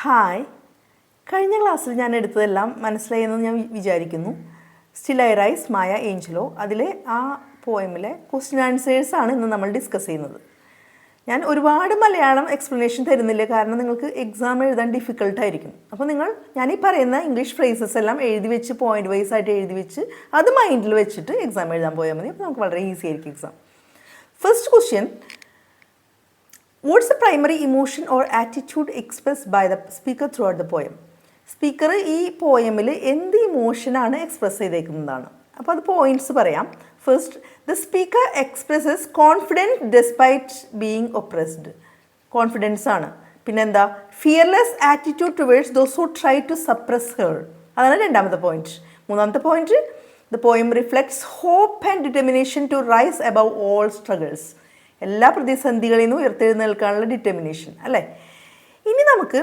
Hi, കഴിഞ്ഞ ക്ലാസ്സിൽ ഞാൻ എടുത്തതെല്ലാം മനസ്സിലായെന്ന് ഞാൻ വിചാരിക്കുന്നു. Still I rise Maya Angelou, അതിലെ ആ പോയമിലെ ക്വസ്റ്റ്യൻ ആൻസേഴ്സാണ് ഇന്ന് നമ്മൾ ഡിസ്കസ് ചെയ്യുന്നത്. ഞാൻ ഒരുപാട് മലയാളം എക്സ്പ്ലനേഷൻ തരുന്നില്ല, കാരണം നിങ്ങൾക്ക് എക്സാം എഴുതാൻ ഡിഫിക്കൽട്ടായിരിക്കും. അപ്പോൾ ഞാൻ ഈ പറയുന്ന ഇംഗ്ലീഷ് ഫ്രേസസ് എല്ലാം എഴുതി വെച്ച് പോയിന്റ് വൈസ് ആയിട്ട് എഴുതി വെച്ച് അത് മൈൻഡിൽ വെച്ചിട്ട് എക്സാം എഴുതാൻ പോയാൽ മതി. അപ്പോൾ നമുക്ക് വളരെ ഈസി ആയിരിക്കും exam. First question: What's the primary emotion or attitude expressed by the speaker throughout the poem? Speaker ഈ പോയമിൽ എന്ത് ഇമോഷനാണ് എക്സ്പ്രസ് ചെയ്തേക്കുന്നതാണ്. അപ്പോൾ അത് പോയിന്റ്സ് പറയാം. First, the speaker expresses confidence despite being oppressed. Confidence ആണ്. പിന്നെന്താ? Fearless attitude towards those who try to suppress her. അതാണ് രണ്ടാമത്തെ point. മൂന്നാമത്തെ point, the poem reflects hope and determination to rise above all struggles. എല്ലാ പ്രതിസന്ധികളിൽ നിന്നും ഉയർത്തെഴുന്നേൽക്കാനുള്ള determination അല്ലേ. ഇനി നമുക്ക്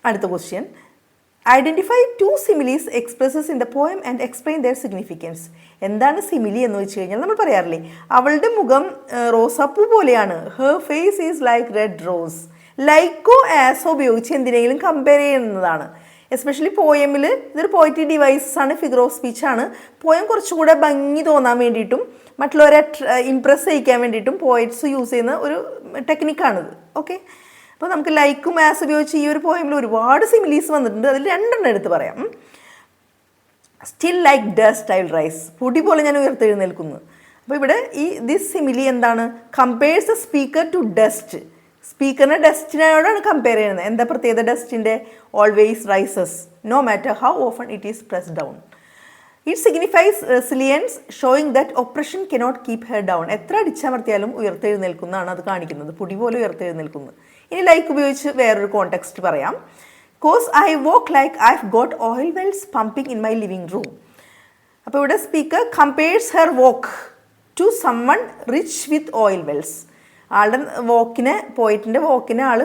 അടുത്ത question: identify two similes expresses in the poem and explain their significance. എന്താണ് സിമിലി എന്ന് വെച്ച് കഴിഞ്ഞാൽ നമ്മൾ പറയാറില്ലേ, അവളുടെ മുഖം റോസാപ്പൂ പോലെയാണ്. Her face is like red rose. ലൈക്കോ ആസോ ഉപയോഗിച്ച് എന്തിനെങ്കിലും കമ്പയർ ചെയ്യുന്നതാണ്. എസ്പെഷ്യലി പോയമിൽ ഇതൊരു പോയട്രി ഡിവൈസസ് ആണ്, ഫിഗർ ഓഫ് സ്പീച്ച് ആണ്. പോയം കുറച്ചുകൂടെ ഭംഗി തോന്നാൻ വേണ്ടിയിട്ടും മറ്റുള്ളവരെ ഇംപ്രസ് ചെയ്യിക്കാൻ വേണ്ടിയിട്ടും പോയറ്റ്സ് യൂസ് ചെയ്യുന്ന ഒരു ടെക്നിക്കാണിത്. ഓക്കെ, അപ്പോൾ നമുക്ക് ലൈക്കും ആസ് ഉപയോഗിച്ച് ഈ ഒരു പോയമിൽ ഒരുപാട് സിമിലീസ് വന്നിട്ടുണ്ട്. അതിൽ രണ്ടെണ്ണം എടുത്ത് പറയാം. Still like dust I will rise. പൊടി പോലെ ഞാൻ ഉയർത്തെഴുന്നേൽക്കുന്നു. അപ്പോൾ ഇവിടെ ഈ ദിസ് സിമിലി എന്താണ്? Compares the speaker to dust. സ്പീക്കറിനെ ഡസ്റ്റിനോടാണ് കമ്പയർ ചെയ്യുന്നത്. എന്താ പ്രത്യേകത ഡസ്റ്റിൻ്റെ? Always rises no matter how often it is press down. It signifies resilience showing that oppression cannot keep her down. എത്ര അടിച്ചമർത്തിയാലും ഉയർത്തെഴുന്നേൽക്കുന്നതാണ് അത് കാണിക്കുന്നത്. പൊടി പോലെ ഉയർത്തെഴുന്നേൽക്കുന്നു. ഇനി ലൈക്ക് ഉപയോഗിച്ച് വേറൊരു കോണ്ടെക്സ്റ്റ് പറയാം. Cause I walk like I have got oil wells pumping in my living room. അപ്പോൾ ഇവിടെ speaker compares her walk to someone rich with oil wells. ആളുടെ വോക്കിനെ, പോയിറ്റിൻ്റെ വോക്കിനെ ആൾ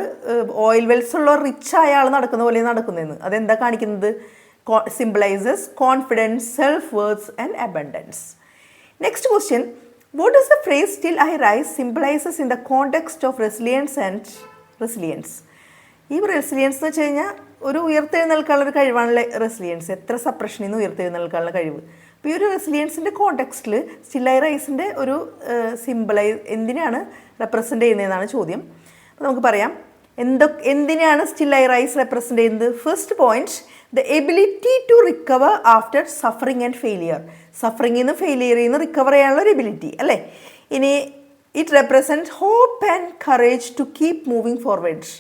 ഓയിൽ വെൽസ് ഉള്ള റിച്ച് ആയ ആൾ നടക്കുന്ന പോലെ നടക്കുന്നതെന്ന്. അതെന്താ കാണിക്കുന്നത്? symbolizes confidence, self-worth and abundance. Next question: what does the phrase "still I rise" symbolizes in the context of resilience and resilience? ഈ റെസിലിയൻസ് എന്ന് വെച്ച് കഴിഞ്ഞാൽ ഒരു ഉയർത്തെഴുന്നേൽക്കാനുള്ള ഒരു കഴിവാണല്ലേ റെസിലിയൻസ്. എത്ര സപ്രഷനിൽ നിന്ന് ഉയർത്തെഴുന്നേൽക്കാനുള്ള കഴിവ്. അപ്പോൾ ഈ ഒരു റെസിലിയൻസിൻ്റെ കോണ്ടെക്സ്റ്റിൽ സ്റ്റിൽ ഐ റൈസിൻ്റെ ഒരു എന്തിനാണ് റെപ്രസെൻ്റ് ചെയ്യുന്നതെന്നാണ് ചോദ്യം. അപ്പോൾ നമുക്ക് പറയാം എന്തിനാണ് സ്റ്റിൽ ഐ റൈസ് റെപ്രസെൻ്റ് ചെയ്യുന്നത്. First point: the ability to recover after suffering and failure. സഫറിങ്ങിൽ നിന്ന് ഫെയിലിയറിൽ നിന്ന് റിക്കവർ ചെയ്യാനുള്ള ഒരു എബിലിറ്റി അല്ലേ. ഇനി it represent hope and courage to keep moving forward.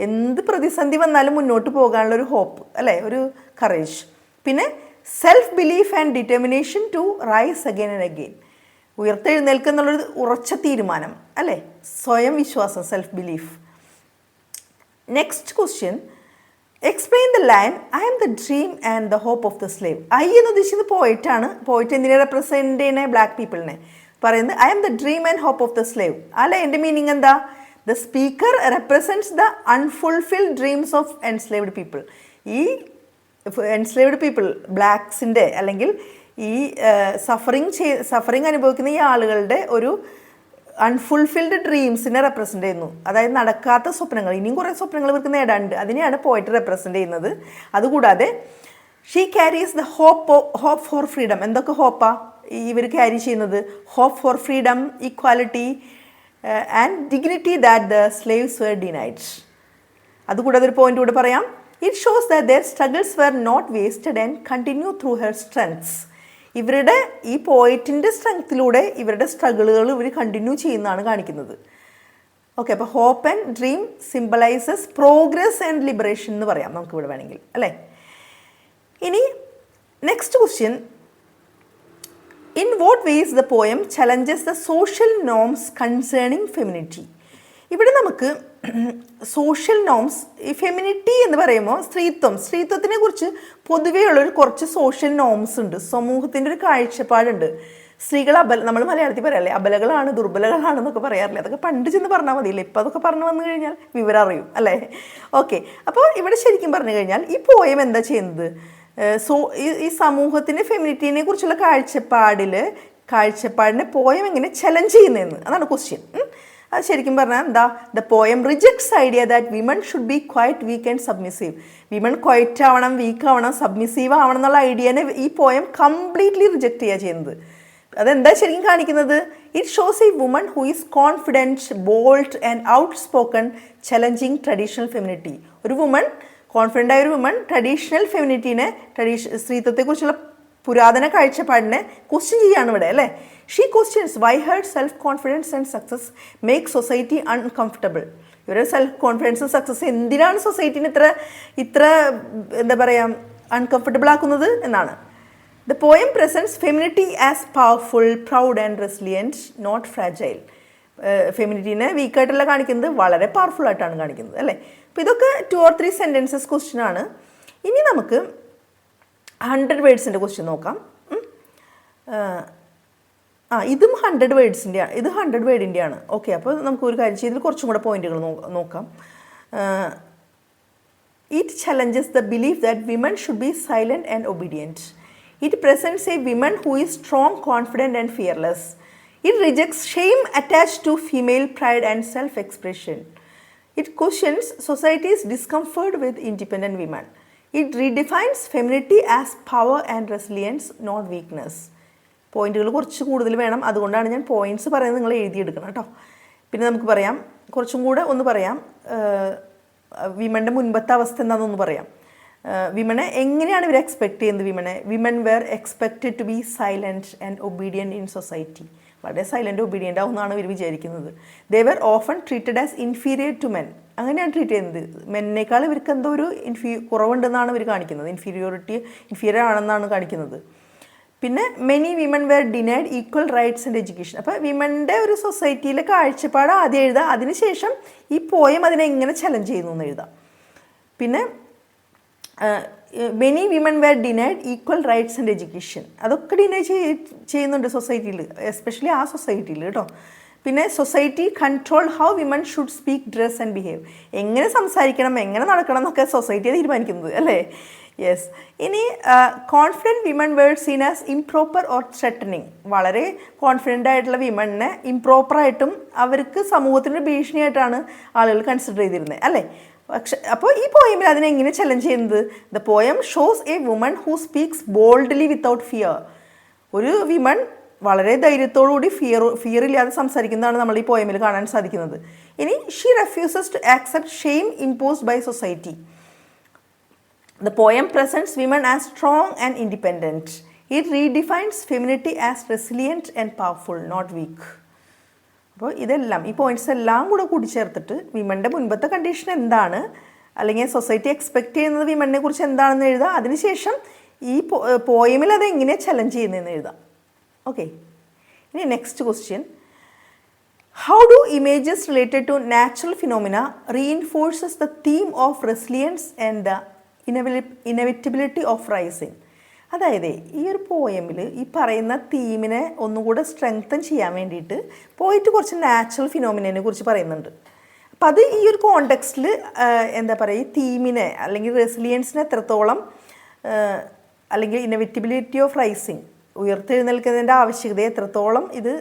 എന്ത് പ്രതിസന്ധി വന്നാലും മുന്നോട്ട് പോകാനുള്ള ഒരു ഹോപ്പ് അല്ലേ, ഒരു കറേജ്. പിന്നെ self belief and determination to rise again and again. ഉയർത്തെഴുന്നേൽക്കുക എന്നുള്ളൊരു ഉറച്ച തീരുമാനം അല്ലേ, സ്വയം വിശ്വാസം, self belief. Next question: explain the line I am the dream and the hope of the slave. I എന്ന് ഉദ്ദേശിക്കുന്നത് പോയിട്ടാണ്. പോയിറ്റ് എന്തിനെ റെപ്രസെൻറ്റ് ചെയ്യുന്ന? ബ്ലാക്ക് പീപ്പിളിനെ. പറയുന്നത് I am the dream and hope of the slave. അല്ല, എൻ്റെ മീനിങ് എന്താ? The speaker represents the unfulfilled dreams of enslaved people. ഈ എൻസ്ലേവ്ഡ് പീപ്പിൾ, ബ്ലാക്സിൻ്റെ അല്ലെങ്കിൽ ഈ സഫറിങ് അനുഭവിക്കുന്ന ഈ ആളുകളുടെ ഒരു അൺഫുൾഫിൽഡ് ഡ്രീംസിനെ റെപ്രസെൻ്റ് ചെയ്യുന്നു. അതായത് നടക്കാത്ത സ്വപ്നങ്ങൾ, ഇനിയും കുറേ സ്വപ്നങ്ങൾ ഇവർക്ക് നേടാനുണ്ട്. അതിനെയാണ് പോയിറ്റ് റെപ്രസെൻ്റ് ചെയ്യുന്നത്. അതുകൂടാതെ she carries the hope for freedom. എന്തൊക്കെ ഹോപ്പാ ഇവർ ക്യാരി ചെയ്യുന്നത്? Hope for freedom, equality and dignity that the slaves were denied. അതുകൂടാതെ ഒരു പോയിന്റ് കൂടെ പറയാം. It shows that their struggles were not wasted and continue through her strengths. ഇവരുടെ ഈ പോയിറ്റിൻ്റെ സ്ട്രെങ്ത്തിലൂടെ ഇവരുടെ സ്ട്രഗിളുകൾ ഇവർ കണ്ടിന്യൂ ചെയ്യുന്നതാണ് കാണിക്കുന്നത്. ഓക്കെ, അപ്പോൾ hope and dream symbolises progress and liberation എന്ന് പറയാം നമുക്കിവിടെ വേണമെങ്കിൽ അല്ലേ. ഇനി next question: in what ways the poem challenges the social norms concerning femininity. ഇവിടെ നമുക്ക് സോഷ്യൽ നോംസ്, ഈ ഫെമിനിറ്റി എന്ന് പറയുമ്പോൾ സ്ത്രീത്വത്തിനെ കുറിച്ച് പൊതുവേ ഉള്ളൊരു കുറച്ച് സോഷ്യൽ നോംസ് ഉണ്ട്. സമൂഹത്തിൻ്റെ ഒരു കാഴ്ചപ്പാടുണ്ട്. സ്ത്രീകൾ നമ്മൾ മലയാളത്തിൽ പറയാറില്ലേ, അബലകളാണ്, ദുർബലകളാണെന്നൊക്കെ പറയാറില്ലേ. അതൊക്കെ പണ്ട് ചെന്ന് പറഞ്ഞാൽ മതിയില്ലേ. ഇപ്പം അതൊക്കെ പറഞ്ഞു വന്നു കഴിഞ്ഞാൽ വിവരം അറിയും അല്ലേ. ഓക്കെ, അപ്പോൾ ഇവിടെ ശരിക്കും പറഞ്ഞു കഴിഞ്ഞാൽ ഈ പോയം എന്താ ചെയ്യുന്നത്? ഈ സമൂഹത്തിൻ്റെ ഫെമിനിറ്റിനെ കുറിച്ചുള്ള കാഴ്ചപ്പാടിനെ പോയം എങ്ങനെ ചലഞ്ച് ചെയ്യുന്നതെന്ന്, അതാണ് ക്വസ്റ്റ്യൻ. അത് ശരിക്കും പറഞ്ഞാൽ എന്താ, the poem rejects idea that women should be quiet weak and submissive. Women quiet ആവണം, വീക്ക് ആവണം, സബ്മിസീവ് ആവണം എന്നുള്ള ഐഡിയനെ ഈ പോയം കംപ്ലീറ്റ്ലി റിജക്റ്റ് ചെയ്യുക ചെയ്യുന്നത്. അതെന്താ ശരിക്കും കാണിക്കുന്നത്? It shows A woman who is confident, bold and out spoken, challenging traditional femininity. ഒരു വുമൺ, കോൺഫിഡൻ്റ് ആയ ഒരു വുമൺ ട്രഡീഷണൽ ഫെമിനിറ്റീനെ, സ്ത്രീത്വത്തെക്കുറിച്ചുള്ള പുരാതന കാഴ്ചപ്പാടിനെ ക്വസ്റ്റ്യൻ ചെയ്യാണ് ഇവിടെ അല്ലേ. She questions why her self confidence and success make society uncomfortable. ഇവരുടെ സെൽഫ് കോൺഫിഡൻസും success എന്തിനാണ് സൊസൈറ്റീനെ ഇത്ര എന്താ പറയുക അൺകംഫർട്ടബിൾ ആക്കുന്നത് എന്നാണ്. The poem presents femininity as powerful, proud and resilient, not fragile. ഫെമിനിറ്റീനെ വീക്കായിട്ടല്ല കാണിക്കുന്നത്, വളരെ പവർഫുൾ ആയിട്ടാണ് കാണിക്കുന്നത് അല്ലേ. അപ്പോൾ ഇതൊക്കെ 2 or 3 സെൻറ്റൻസസ് ക്വസ്റ്റ്യൻ ആണ്. ഇനി നമുക്ക് 100 വേർഡ്സിൻ്റെ ക്വസ്റ്റ്യൻ നോക്കാം. ഇതും 100 വേർഡ്സിൻ്റെയാണ്, ഇത് 100 വേർഡിൻ്റെയാണ്. ഓക്കെ, അപ്പോൾ നമുക്ക് ഒരു കാര്യം ചെയ്തിൽ കുറച്ചും കൂടെ പോയിന്റുകൾ നോക്കാം. It challenges the belief that women should be silent and obedient. It presents a women who is strong, confident and fearless. It rejects shame attached to female pride and self expression. It questions society's discomfort with independent women. It redefines femininity as power and resilience, not weakness. പോയിന്റുകൾ കുറച്ച് കൂടുതൽ വേണം, അതുകൊണ്ടാണ് ഞാൻ points പറയുന്നത്, നിങ്ങൾ എഴുതിയെടുക്കണം കേട്ടോ. പിന്നെ നമുക്ക് പറയാം, കുറച്ചും കൂടെ ഒന്ന് പറയാം, വിമൻ്റെ മുൻപത്തെ അവസ്ഥ എന്താണെന്നൊന്ന് പറയാം. വിമനെ എങ്ങനെയാണ് ഇവർ എക്സ്പെക്ട് ചെയ്യുന്നത്? Women were expected to be silent and obedient in society. വളരെ സൈലൻറ്റ് ഒബീഡിയൻ്റ് ആവുമെന്നാണ് ഇവർ വിചാരിക്കുന്നത്. They were often treated as inferior to men. അങ്ങനെയാണ് ട്രീറ്റ് ചെയ്യുന്നത്. മെന്നേക്കാൾ ഇവർക്ക് എന്തോ ഒരു കുറവുണ്ടെന്നാണ് ഇവർ കാണിക്കുന്നത്, ഇൻഫീരിയർ ആണെന്നാണ് കാണിക്കുന്നത്. പിന്നെ many women were denied equal rights and education. അപ്പോൾ വിമൻ്റെ ഒരു സൊസൈറ്റിയിലെ കാഴ്ചപ്പാട് ആദ്യം എഴുതാം, അതിനുശേഷം ഈ പോയം അതിനെ എങ്ങനെ ചലഞ്ച് ചെയ്യുന്നു എന്ന് എഴുതാം. പിന്നെ many women were denied equal rights and education. അതൊക്കെ ഡിനൈ ചെയ്യുന്നുണ്ട് സൊസൈറ്റിയിൽ, എസ്പെഷ്യലി ആ സൊസൈറ്റിയിൽ കേട്ടോ. പിന്നെ society control how women should speak, dress and behave. എങ്ങനെ സംസാരിക്കണം, എങ്ങനെ നടക്കണം എന്നൊക്കെ സൊസൈറ്റിയെ തീരുമാനിക്കുന്നത് അല്ലേ. യെസ്. ഇനി confident women word scene as improper or threatening. വളരെ കോൺഫിഡൻ്റ് ആയിട്ടുള്ള വിമണിനെ ഇംപ്രോപ്പറായിട്ടും അവർക്ക് സമൂഹത്തിൻ്റെ ഭീഷണിയായിട്ടാണ് ആളുകൾ കൺസിഡർ ചെയ്തിരുന്നത് അല്ലേ. പക്ഷെ അപ്പോൾ ഈ പോയമിൽ അതിനെ എങ്ങനെ ചലഞ്ച് ചെയ്യുന്നത്? The poem shows A woman who speaks boldly without fear. ഒരു വിമൺ വളരെ ധൈര്യത്തോടുകൂടി ഫിയർ ഇല്ലാതെ സംസാരിക്കുന്നതാണ് നമ്മൾ ഈ പോയമിൽ കാണാൻ സാധിക്കുന്നത്. ഇനി she refuses to accept shame imposed by society. The poem presents women as strong and independent. It redefines femininity as resilient and powerful, not weak. അപ്പോൾ ഇതെല്ലാം, ഈ പോയിൻറ്റ്സ് എല്ലാം കൂടെ കൂട്ടിച്ചേർത്തിട്ട് വിമൻ്റെ മുൻപത്തെ കണ്ടീഷൻ എന്താണ്, അല്ലെങ്കിൽ സൊസൈറ്റി എക്സ്പെക്റ്റ് ചെയ്യുന്നത് വിമണിനെ കുറിച്ച് എന്താണെന്ന് എഴുതാം. അതിനുശേഷം ഈ പോയമിൽ അത് എങ്ങനെ ചലഞ്ച് ചെയ്യുന്നതെന്ന് എഴുതാം. ഓക്കെ, ഇനി next question. How do images related to natural phenomena reinforces the theme of resilience and the inevitability of rising. അതായത് ഈ ഒരു പോയമിൽ ഈ പറയുന്ന തീമിനെ ഒന്നുകൂടെ സ്ട്രെങ്തൻ ചെയ്യാൻ വേണ്ടിയിട്ട് പോയിട്ട് കുറച്ച് നാച്ചുറൽ ഫിനോമിനെ കുറിച്ച് പറയുന്നുണ്ട്. അപ്പം അത് ഈ ഒരു കോണ്ടെക്സ്റ്റിൽ എന്താ പറയുക, ഈ തീമിനെ അല്ലെങ്കിൽ റെസിലിയൻസിനെ എത്രത്തോളം, അല്ലെങ്കിൽ ഇനവിറ്റബിലിറ്റി ഓഫ് റൈസിങ്, ഉയർത്തെഴുന്നേൽക്കുന്നതിൻ്റെ ആവശ്യകതയെ എത്രത്തോളം ഇത്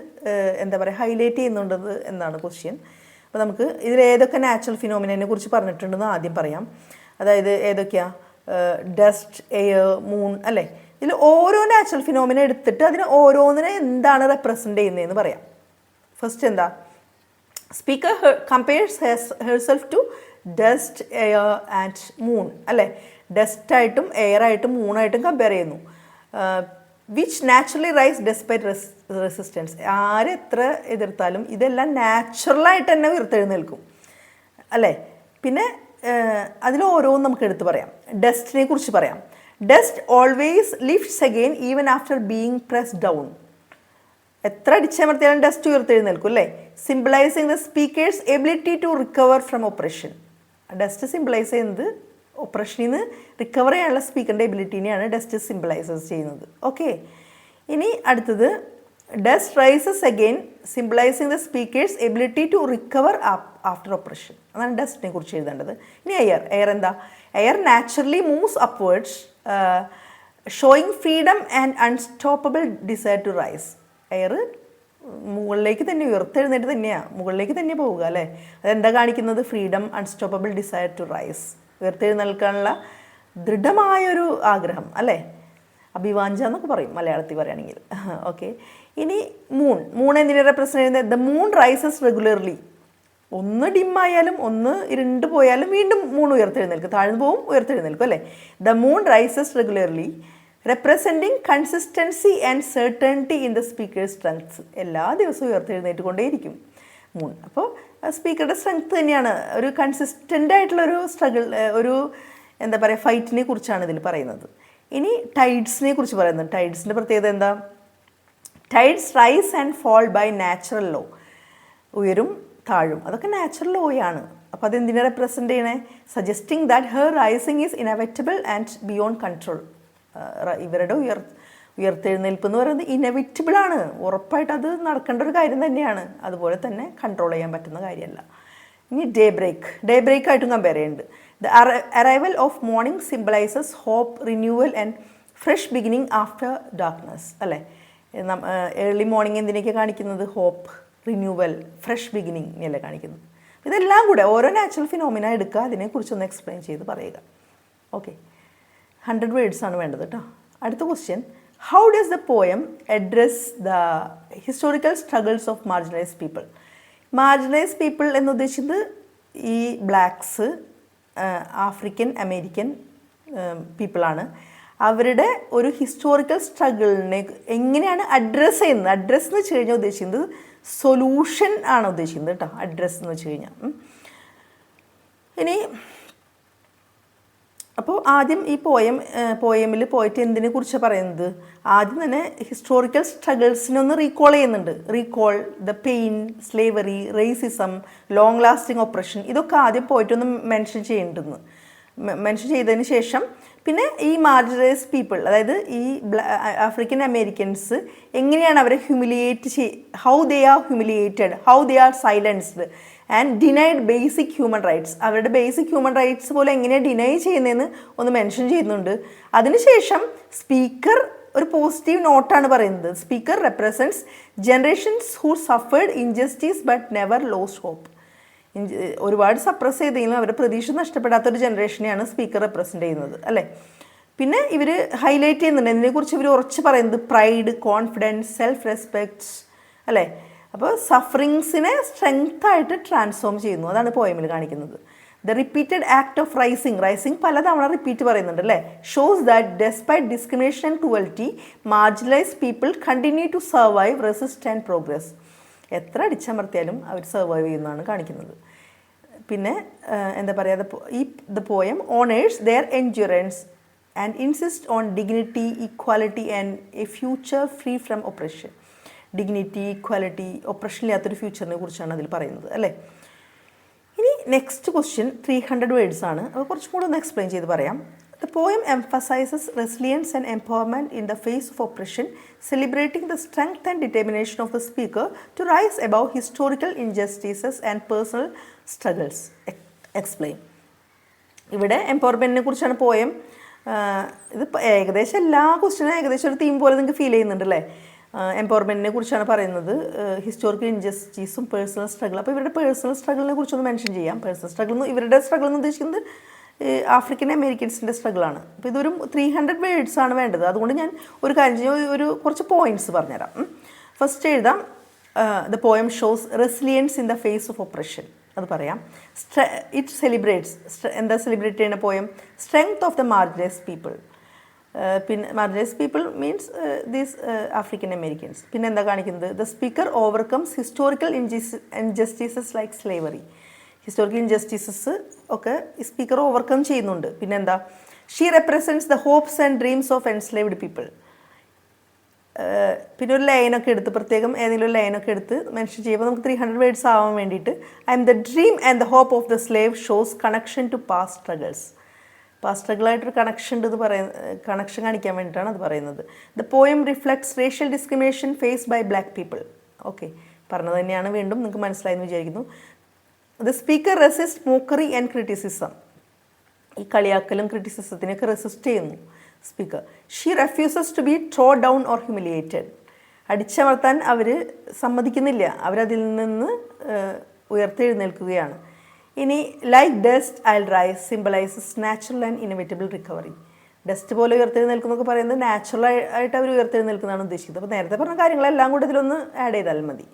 എന്താ പറയുക ഹൈലൈറ്റ് ചെയ്യുന്നുണ്ടത് എന്നാണ് ക്വസ്റ്റ്യൻ. അപ്പോൾ നമുക്ക് ഇതിൽ ഏതൊക്കെ നാച്ചുറൽ ഫിനോമിനെ കുറിച്ച് പറഞ്ഞിട്ടുണ്ടെന്ന് ആദ്യം പറയാം. അതായത് ഏതൊക്കെയാണ്? ഡസ്റ്റ്, എയർ, മൂൺ അല്ലേ. ഇതിൽ ഓരോ നാച്ചുറൽ ഫിനോമിന എടുത്തിട്ട് അതിന് ഓരോന്നിനെ എന്താണ് റെപ്രസെൻ്റ് ചെയ്യുന്നതെന്ന് പറയാം. ഫസ്റ്റ് എന്താ? Speaker compares herself to dust, air and moon അല്ലേ. ഡസ്റ്റായിട്ടും എയറായിട്ടും മൂണായിട്ടും കമ്പയർ ചെയ്യുന്നു. Which naturally rise despite resistance. ആരെത്ര എതിർത്താലും ഇതെല്ലാം നാച്ചുറലായിട്ട് തന്നെ ഉയർത്തെഴുന്നേൽക്കും അല്ലേ. പിന്നെ അതിൽ ഓരോന്നും നമുക്ക് എടുത്ത് പറയാം. ഡസ്റ്റിനെ കുറിച്ച് പറയാം. Dust always lifts again even after being press down. എത്ര അടിച്ചമർത്തിയാലും ഡസ്റ്റ് ഉയർത്തെഴുന്നേൽക്കും അല്ലേ. Symbolizing the speaker's ability to recover from oppression. Dust symbolize ചെയ്യുന്നത് ഒപ്രഷനിൽ നിന്ന് റിക്കവർ ചെയ്യാനുള്ള സ്പീക്കറിൻ്റെ എബിലിറ്റീനെയാണ് ഡസ്റ്റ് സിംബിളൈസസ് ചെയ്യുന്നത്. ഓക്കെ, ഇനി അടുത്തത് dust rises again symbolizing the speaker's ability to recover after oppression. അതാണ് ഡസ്റ്റിനെ കുറിച്ച് എഴുതേണ്ടത്. ഇനി എയർ എന്താ? Air naturally moves upwards showing freedom and unstoppable desire to rice. Air മുകളിലേക്ക് തന്നെ ഉയർത്തെഴുന്നേറ്റ് തന്നെയാണ്, മുകളിലേക്ക് തന്നെ പോവുക അല്ലേ. അതെന്താ കാണിക്കുന്നത്? Freedom, unstoppable desire to rise, ഉയർത്തെഴുന്നേൽക്കാനുള്ള ദൃഢമായൊരു ആഗ്രഹം അല്ലേ, അഭിവാഞ്ച എന്നൊക്കെ പറയും മലയാളത്തിൽ പറയുകയാണെങ്കിൽ. ഓക്കെ, ഇനി മൂൺ എന്തിനെ റെപ്രസെൻ്റ് ചെയ്യുന്നത്? The moon rises regularly. ഒന്ന് ഡിമ്മായാലും ഒന്ന് ഇരുണ്ട് പോയാലും വീണ്ടും മൂൺ ഉയർത്തെഴുന്നേൽക്കും, താഴ്ന്നു പോവും ഉയർത്തെഴുന്നേൽക്കും അല്ലേ. The moon rises regularly representing consistency and certainty in the speaker's strengths. എല്ലാ ദിവസവും ഉയർത്തെഴുന്നേറ്റ് കൊണ്ടേയിരിക്കും മൂൺ. അപ്പോൾ സ്പീക്കറുടെ സ്ട്രെങ്ത് തന്നെയാണ്, ഒരു കൺസിസ്റ്റൻ്റ് ആയിട്ടുള്ളൊരു സ്ട്രഗിൾ, ഒരു എന്താ പറയുക, ഫൈറ്റിനെ കുറിച്ചാണ് ഇതിൽ പറയുന്നത്. ഇനി ടൈഡ്സിനെ കുറിച്ച് പറയുന്നത്. ടൈഡ്സിൻ്റെ പ്രത്യേകത എന്താ? Tides rise and fall by natural law. ഉയരും താഴും, അതൊക്കെ നാച്ചുറൽ ലോയാണ്. അപ്പോൾ അതെന്തിനെ റെപ്രസെൻ്റ് ചെയ്യണേ? Suggesting that her rising is inevitable and beyond control. ഇവരുടെ ഉയർത്തെഴുന്നേൽപ്പ് എന്ന് പറയുന്നത് ഇനവിറ്റബിൾ ആണ്, ഉറപ്പായിട്ട് അത് നടക്കേണ്ട ഒരു കാര്യം തന്നെയാണ്, അതുപോലെ തന്നെ കൺട്രോൾ ചെയ്യാൻ പറ്റുന്ന കാര്യമല്ല. ഇനി ഡേ ബ്രേക്ക് ആയിട്ടും കമ്പയർ ചെയ്യുന്നുണ്ട്. The arrival of morning symbolises hope, renewal and fresh beginning after darkness അല്ലേ. ഏർലി മോർണിംഗ് എന്തിനൊക്കെ കാണിക്കുന്നത്? ഹോപ്പ്, റിന്യൂവൽ, ഫ്രഷ് ബിഗിനിങ് അല്ലേ കാണിക്കുന്നത്. ഇതെല്ലാം കൂടെ ഓരോ നാച്ചുറൽ ഫിനോമിന എടുക്കുക, അതിനെക്കുറിച്ചൊന്ന് എക്സ്പ്ലെയിൻ ചെയ്ത് പറയുക. ഓക്കെ, 100 വേർഡ്സ് ആണ് വേണ്ടത് കേട്ടോ. അടുത്ത question, how does the poem address the historical struggles of marginalised people? Marginalised people എന്ന് ഉദ്ദേശിച്ചത് ഈ ബ്ലാക്സ്, ആഫ്രിക്കൻ അമേരിക്കൻ പീപ്പിളാണ്. അവരുടെ ഒരു ഹിസ്റ്റോറിക്കൽ സ്ട്രഗിളിനെ എങ്ങനെയാണ് അഡ്രസ്സ് ചെയ്യുന്നത്? അഡ്രസ്സ് എന്ന് വെച്ച് കഴിഞ്ഞാൽ ഉദ്ദേശിക്കുന്നത് സൊല്യൂഷൻ ആണ് ഉദ്ദേശിക്കുന്നത് കേട്ടോ, അഡ്രസ്സ് എന്ന് വെച്ച് കഴിഞ്ഞാൽ. ഇനി അപ്പോൾ ആദ്യം ഈ പോയമിൽ പോയിട്ട് എന്തിനെ കുറിച്ചാണ് പറയുന്നത്? ആദ്യം തന്നെ ഹിസ്റ്റോറിക്കൽ സ്ട്രഗിൾസിനൊന്ന് റീകോൾ ചെയ്യുന്നുണ്ട്. Recall the pain, slavery, racism, long lasting operation, ഇതൊക്കെ ആദ്യം പോയിട്ടൊന്ന് മെൻഷൻ ചെയ്യേണ്ടതെന്ന്. മെൻഷൻ ചെയ്തതിന് ശേഷം പിന്നെ ഈ മാർജിനലൈസ്ഡ് പീപ്പിൾ, അതായത് ഈ ആഫ്രിക്കൻ അമേരിക്കൻസ് എങ്ങനെയാണ് അവരെ how they are humiliated, how they are silenced and denied basic human rights. അവരുടെ ബേസിക് ഹ്യൂമൻ റൈറ്റ്സ് പോലെ എങ്ങനെയാണ് ഡിനൈ ചെയ്യുന്നതെന്ന് ഒന്ന് മെൻഷൻ ചെയ്യുന്നുണ്ട്. അതിനുശേഷം സ്പീക്കർ ഒരു പോസിറ്റീവ് നോട്ടാണ് പറയുന്നത്. Speaker represents generations who suffered injustice but never lost hope. ഒരുപാട് സപ്രസ് ചെയ്തെങ്കിലും അവരുടെ പ്രതീക്ഷ നഷ്ടപ്പെടാത്തൊരു ജനറേഷനെയാണ് സ്പീക്കർ റെപ്രസെൻ്റ് ചെയ്യുന്നത് അല്ലേ. പിന്നെ ഇവർ ഹൈലൈറ്റ് ചെയ്യുന്നുണ്ട്, ഇതിനെക്കുറിച്ച് ഇവർ ഉറച്ച് പറയുന്നത് പ്രൈഡ്, കോൺഫിഡൻസ്, സെൽഫ് റെസ്പെക്റ്റ് അല്ലേ. അപ്പോൾ സഫറിങ്സിനെ സ്ട്രെങ്ത് ആയിട്ട് ട്രാൻസ്ഫോം ചെയ്യുന്നു, അതാണ് പോയമിൽ കാണിക്കുന്നത്. The repeated act of rising പലതവണ റിപ്പീറ്റ് പറയുന്നുണ്ട് അല്ലേ. Shows that despite discrimination and cruelty marginalised people continue to survive, resist and progress. എത്ര അടിച്ചമർത്തിയാലും അവർ സർവൈവ് ചെയ്യുന്നതാണ് കാണിക്കുന്നത്. പിന്നെ എന്താ പറയുക, the poem honours their endurance and insist on dignity, equality and a future free from oppression. Dignity, equality, oppression ഇല്ലാത്തൊരു ഫ്യൂച്ചറിനെ കുറിച്ചാണ് അതിൽ പറയുന്നത് അല്ലേ. ഇനി നെക്സ്റ്റ് ക്വസ്റ്റ്യൻ 300 വേർഡ്സ് ആണ്, അപ്പോൾ കുറച്ചും കൂടെ ഒന്ന് എക്സ്പ്ലെയിൻ ചെയ്ത് പറയാം. The poem emphasizes resilience and empowerment in the face of oppression, celebrating the strength and determination of the speaker to rise above historical injustices and personal struggles. Explain. ഇവിടെ എംപവർമെൻറ്റിനെ കുറിച്ചാണ് poem. ഇത് ഏകദേശം എല്ലാ ക്വസ്റ്റ്യനും ഏകദേശം ഒരു തീം പോലെ നിങ്ങൾക്ക് ഫീൽ ചെയ്യുന്നുണ്ട് അല്ലേ. എംപവർമെൻറ്റിനെ കുറിച്ചാണ് പറയുന്നത്, ഹിസ്റ്റോറിക്കൽ ഇൻജസ്റ്റിസും പേഴ്സണൽ സ്ട്രഗിൾ. അപ്പോൾ ഇവരുടെ പേഴ്സണൽ സ്ട്രഗിളിനെ കുറിച്ചൊന്ന് മെൻഷൻ ചെയ്യാം. പേഴ്സണൽ സ്ട്രഗിൾ ഇവരുടെ സ്ട്രഗിൾ എന്ന് ഉദ്ദേശിക്കുന്നത് ആഫ്രിക്കൻ അമേരിക്കൻസിൻ്റെ സ്ട്രഗിളാണ്. അപ്പോൾ ഇതൊരു 300 വേർഡ്സ് ആണ് വേണ്ടത്. അതുകൊണ്ട് ഞാൻ ഒരു കാര്യം ചെയ്യും, കുറച്ച് പോയിൻറ്റ്സ് പറഞ്ഞുതരാം. ഫസ്റ്റ് എഴുതാം, the poem shows resilience in the face of oppression. അത് പറയാം. ഇറ്റ് സെലിബ്രേറ്റ്സ്, എന്താ സെലിബ്രേറ്റ് ചെയ്യുന്ന poem? Strength of the marginalized people. പിന്നെ marginalized people means these African Americans. പിന്നെ എന്താ കാണിക്കുന്നത്? The speaker overcomes historical injustices like slavery. Historical injustices ഒക്കെ speaker overcome ചെയ്യുന്നുണ്ട്. പിന്നെന്താ? She represents the hopes and dreams of enslaved people. പിന്നെ ഒരു ലൈനൊക്കെ എടുത്ത്, പ്രത്യേകം ഏതെങ്കിലും ഒരു ലൈനൊക്കെ എടുത്ത് മെൻഷൻ ചെയ്യുമ്പോൾ നമുക്ക് 300 വേർഡ്സ് ആവാൻ വേണ്ടിയിട്ട് I am the dream and the hope of the slave shows connection to past struggles. Past സ്ട്രഗിളായിട്ടൊരു കണക്ഷൻ ഉണ്ട്, കണക്ഷൻ കാണിക്കാൻ വേണ്ടിയിട്ടാണ് അത് പറയുന്നത്. The poem reflects racial discrimination faced by black people. Okay, പറഞ്ഞത് തന്നെയാണ്, വീണ്ടും നിങ്ങൾക്ക് മനസ്സിലായെന്ന് വിചാരിക്കുന്നു. The speaker resist mockery and criticism. ഈ കളിയാക്കലും ക്രിറ്റിസിസത്തിനൊക്കെ റെസിസ്റ്റ് ചെയ്യുന്നു speaker. She refuses to be throw down or humiliated. അടിച്ചമർത്താൻ അവർ സമ്മതിക്കുന്നില്ല, അവരതിൽ നിന്ന് ഉയർത്തെഴുന്നേൽക്കുകയാണ്. ഇനി like dust I rise symbolizes natural and inevitable recovery. Dust പോലെ ഉയർത്തെഴുന്നേൽക്കുന്നൊക്കെ പറയുന്നത് നാച്ചുറൽ ആയിട്ട് അവർ ഉയർത്തെഴുന്നേൽക്കുന്നതാണ് ഉദ്ദേശിക്കുന്നത്. അപ്പോൾ നേരത്തെ പറഞ്ഞ കാര്യങ്ങളെല്ലാം കൂടെ ഇതിലൊന്ന് ആഡ് ചെയ്താൽ മതി.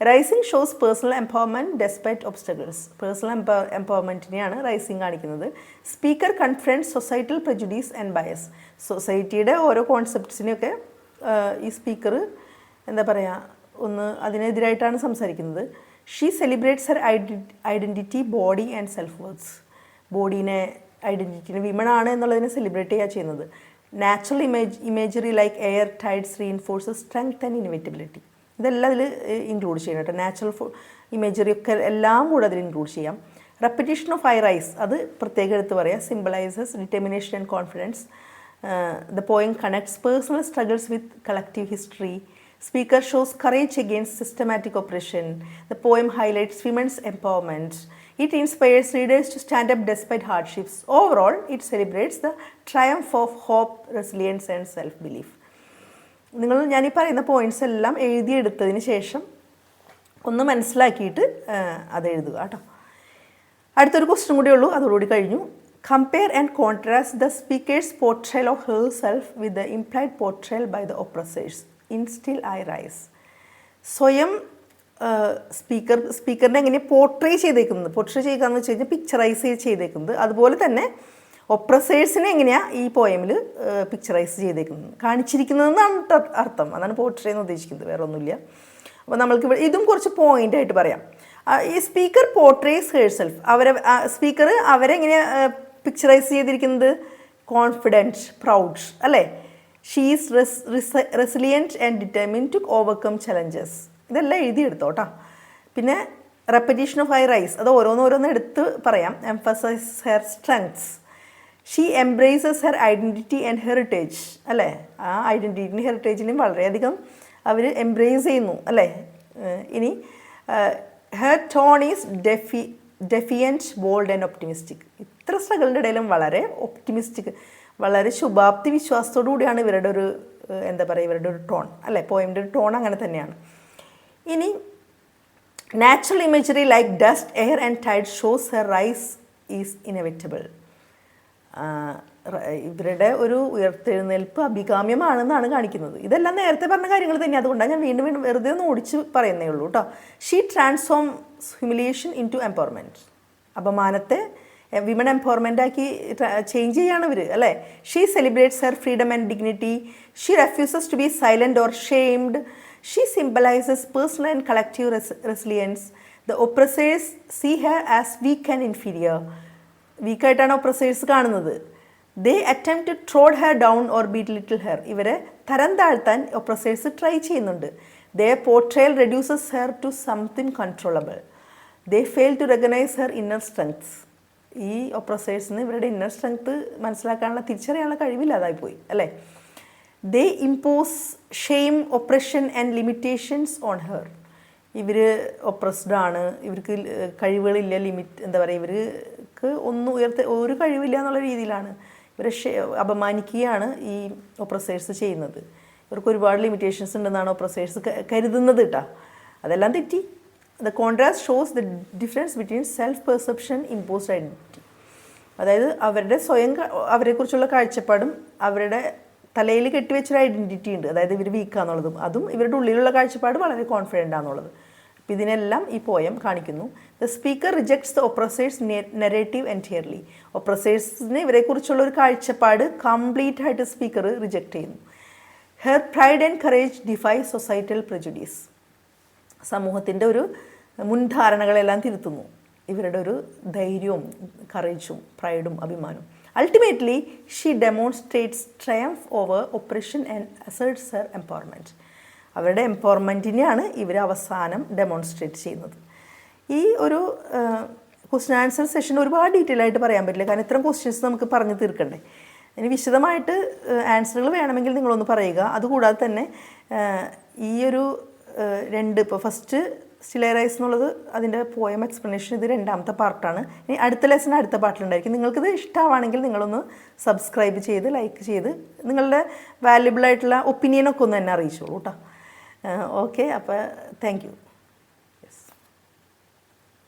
Rising shows personal empowerment despite obstacles. Personal എംപവർമെൻറ്റിനെയാണ് റൈസിംഗ് കാണിക്കുന്നത്. Speaker confronts societal prejudice and bias. സൊസൈറ്റിയുടെ ഓരോ കോൺസെപ്റ്റ്സിനെയൊക്കെ ഈ സ്പീക്കർ എന്താ പറയുക, ഒന്ന് അതിനെതിരായിട്ടാണ് സംസാരിക്കുന്നത്. She celebrates her identity, body and self worth. ബോഡീനെ, ഐഡൻറ്റിറ്റിനെ, വിമണാണ് എന്നുള്ളതിനെ സെലിബ്രേറ്റ് ചെയ്യുക ചെയ്യുന്നത്. Natural imagery like air tides reinforces strength and inevitability. ഇതെല്ലാം അതിൽ ഇൻക്ലൂഡ് ചെയ്യണം കേട്ടോ. നാച്ചുറൽ ഇമേജറി ഒക്കെ എല്ലാം കൂടെ അതിൽ ഇൻക്ലൂഡ് ചെയ്യാം. റെപ്പറ്റീഷൻ ഓഫ് ഐ റൈസ്, അത് പ്രത്യേകം എടുത്ത് പറയാം. Symbolises determination and confidence. The poem connects personal struggles with collective history. Speaker shows courage against systematic oppression. The poem highlights women's empowerment. It inspires readers to stand up despite hardships. Overall, it celebrates the triumph of hope, resilience and self-belief. ഞാനീ പറയുന്ന points എല്ലാം എഴുതിയെടുത്തതിന് ശേഷം ഒന്ന് മനസ്സിലാക്കിയിട്ട് അത് എഴുതുക കേട്ടോ. അടുത്തൊരു ക്വസ്റ്റ്യൻ കൂടി ഉള്ളൂ, അതോടുകൂടി കഴിഞ്ഞു. Compare and contrast the speaker's portrayal of herself with the implied portrayal by the oppressors in Still I Rise. സ്വയം സ്പീക്കറിനെ എങ്ങനെ പോർട്രേ ചെയ്തേക്കുന്നത്, പോർട്രേ ചെയ്യുകയെന്ന് വെച്ച് കഴിഞ്ഞാൽ പിക്ചറൈസ് ചെയ്തേക്കുന്നത്, അതുപോലെ തന്നെ ഒപ്രസേഴ്സിനെ എങ്ങനെയാണ് ഈ പോയമിൽ പിക്ചറൈസ് ചെയ്തേക്കുന്നത്, കാണിച്ചിരിക്കുന്നതെന്നാണ് അർത്ഥം. അതാണ് പോർട്രേ എന്ന് ഉദ്ദേശിക്കുന്നത്, വേറെ ഒന്നുമില്ല. അപ്പോൾ നമ്മൾക്ക് ഇതും കുറച്ച് പോയിൻ്റായിട്ട് പറയാം. ഈ സ്പീക്കർ പോർട്രേസ് ഹേഴ്സെൽഫ്, സ്പീക്കർ അവരെങ്ങനെയാണ് പിക്ചറൈസ് ചെയ്തിരിക്കുന്നത്? കോൺഫിഡൻറ്റ്, പ്രൗഡ്, അല്ലേ? She is resilient and determined to overcome challenges. ഇതെല്ലാം എഴുതിയെടുത്തോ കേട്ടോ. പിന്നെ റെപ്പറ്റീഷൻ ഓഫ് ഐ റൈസ്, അത് ഓരോന്നോരോന്ന് എടുത്ത് പറയാം. Emphasize her strengths. She embraces her identity and heritage, അല്ലേ? ആ ഐഡൻറ്റിറ്റിയും ഹെറിറ്റേജിനെയും വളരെയധികം അവർ എംബ്രേസ് ചെയ്യുന്നു, അല്ലേ? ഇനി her tone is defiant, bold and optimistic. ഇത്ര സ്ട്രഗിളിൻ്റെ ഇടയിലും വളരെ ഒപ്റ്റിമിസ്റ്റിക്, വളരെ ശുഭാപ്തി വിശ്വാസത്തോടു കൂടിയാണ് ഇവരുടെ ഒരു എന്താ പറയുക, ഇവരുടെ ഒരു ടോൺ, അല്ലേ? പോയിൻ്റെ ഒരു ടോൺ അങ്ങനെ തന്നെയാണ്. ഇനി natural imagery like dust, air and tide shows her rise is inevitable. ഇവരുടെ ഒരു ഉയർത്തെഴുന്നേൽപ്പ് അഭികാമ്യമാണെന്നാണ് കാണിക്കുന്നത്. ഇതെല്ലാം നേരത്തെ പറഞ്ഞ കാര്യങ്ങൾ തന്നെ, അതുകൊണ്ടാണ് ഞാൻ വീണ്ടും വീണ്ടും വെറുതെ ഒന്ന് ഓടിച്ച് പറയുന്നേ ഉള്ളൂ കേട്ടോ. She transforms humiliation into empowerment. അപമാനത്തെ വിമൺ എംപവർമെൻ്റ് ആക്കി ചേഞ്ച് ചെയ്യാണ് ഇവർ, അല്ലേ? She celebrates her freedom and dignity. She refuses to be silent or shamed. She symbolizes personal and collective resilience. The oppressors see her as weak and inferior. വീക്കായിട്ടാണ് oppressors കാണുന്നത്. They attempt to trod her down or belittle her. ഇവരെ തരം താഴ്ത്താൻ oppressors try ചെയ്യുന്നുണ്ട്. They portrayal reduces her to something controllable. They fail to recognize her inner strengths. ഈ ഒപ്രസേഴ്സിന് ഇവരുടെ inner strength മനസ്സിലാക്കാനുള്ള, തിരിച്ചറിയാനുള്ള കഴിവില്ലാതായിപ്പോയി, അല്ലേ? They impose shame, oppression and limitations on her. ഇവർ ഒപ്രസ്ഡ് ആണ്, ഇവർക്ക് കഴിവുകളില്ല, എന്താ പറയുക, ഇവർക്ക് ഒന്നും ഒരു കഴിവില്ല എന്നുള്ള രീതിയിലാണ് ഇവരെ അപമാനിക്കുകയാണ് ഈ ഒപ്രസേഴ്സ് ചെയ്യുന്നത്. ഇവർക്ക് ഒരുപാട് ലിമിറ്റേഷൻസ് ഉണ്ടെന്നാണ് ഒപ്രസേഴ്സ് കരുതുന്നത് കേട്ടോ. അതെല്ലാം തെറ്റി. The contrast shows the difference between self-perception, imposed identity. അതായത് അവരുടെ അവരെക്കുറിച്ചുള്ള കാഴ്ചപ്പാടും അവരുടെ തലയിൽ കെട്ടിവെച്ചൊരു ഐഡൻറ്റിറ്റി ഉണ്ട്, അതായത് ഇവർ വീക്കാന്നുള്ളതും, അതും ഇവരുടെ ഉള്ളിലുള്ള കാഴ്ചപ്പാട് വളരെ കോൺഫിഡൻ്റ് ആണെന്നുള്ളത്. അപ്പോൾ ഇതിനെല്ലാം ഈ പോയം കാണിക്കുന്നു. The speaker rejects the oppressors narrative entirely. ഒപ്രസേഴ്സിന് ഇവരെക്കുറിച്ചുള്ള ഒരു കാഴ്ചപ്പാട് കംപ്ലീറ്റ് ആയിട്ട് സ്പീക്കർ റിജക്റ്റ് ചെയ്യുന്നു. Her pride and courage defy societal prejudice. സമൂഹത്തിൻ്റെ ഒരു മുൻധാരണകളെല്ലാം തിരുത്തുന്നു ഇവരുടെ ഒരു ധൈര്യവും കറേജും പ്രൈഡും അഭിമാനവും. Ultimately she demonstrates triumph over oppression and asserts her empowerment. അവരുടെ എംപവർമെൻറ്റിനെയാണ് ഇവർ അവസാനം ഡെമോൺസ്ട്രേറ്റ് ചെയ്യുന്നത്. ഈ ഒരു ക്വസ്റ്റ്യൻ ആൻസർ സെഷൻ ഒരുപാട് ഡീറ്റെയിൽ ആയിട്ട് പറയാൻ പറ്റില്ല, കാരണം ഇത്തരം ക്വസ്റ്റ്യൻസ് നമുക്ക് പറഞ്ഞു തീർക്കണ്ടേ. ഇനി വിശദമായിട്ട് ആൻസറുകൾ വേണമെങ്കിൽ നിങ്ങളൊന്ന് പറയുക. അതുകൂടാതെ തന്നെ ഈ ഒരു ഇപ്പോൾ ഫസ്റ്റ് സ്റ്റിൽ ഐ റൈസ് എന്നുള്ളത് അതിൻ്റെ പോയം എക്സ്പ്ലനേഷൻ, ഇത് രണ്ടാമത്തെ പാർട്ടാണ്. ഇനി അടുത്ത ലെസൺ അടുത്ത പാർട്ടിലുണ്ടായിരിക്കും. നിങ്ങൾക്കിത് ഇഷ്ടമാണെങ്കിൽ നിങ്ങളൊന്ന് സബ്സ്ക്രൈബ് ചെയ്ത് ലൈക്ക് ചെയ്ത് നിങ്ങളുടെ വാല്യുബിളായിട്ടുള്ള ഒപ്പീനിയനൊക്കെ ഒന്ന് എന്നെ അറിയിച്ചോളൂ കേട്ടോ. ഓക്കെ, അപ്പോൾ താങ്ക് യു.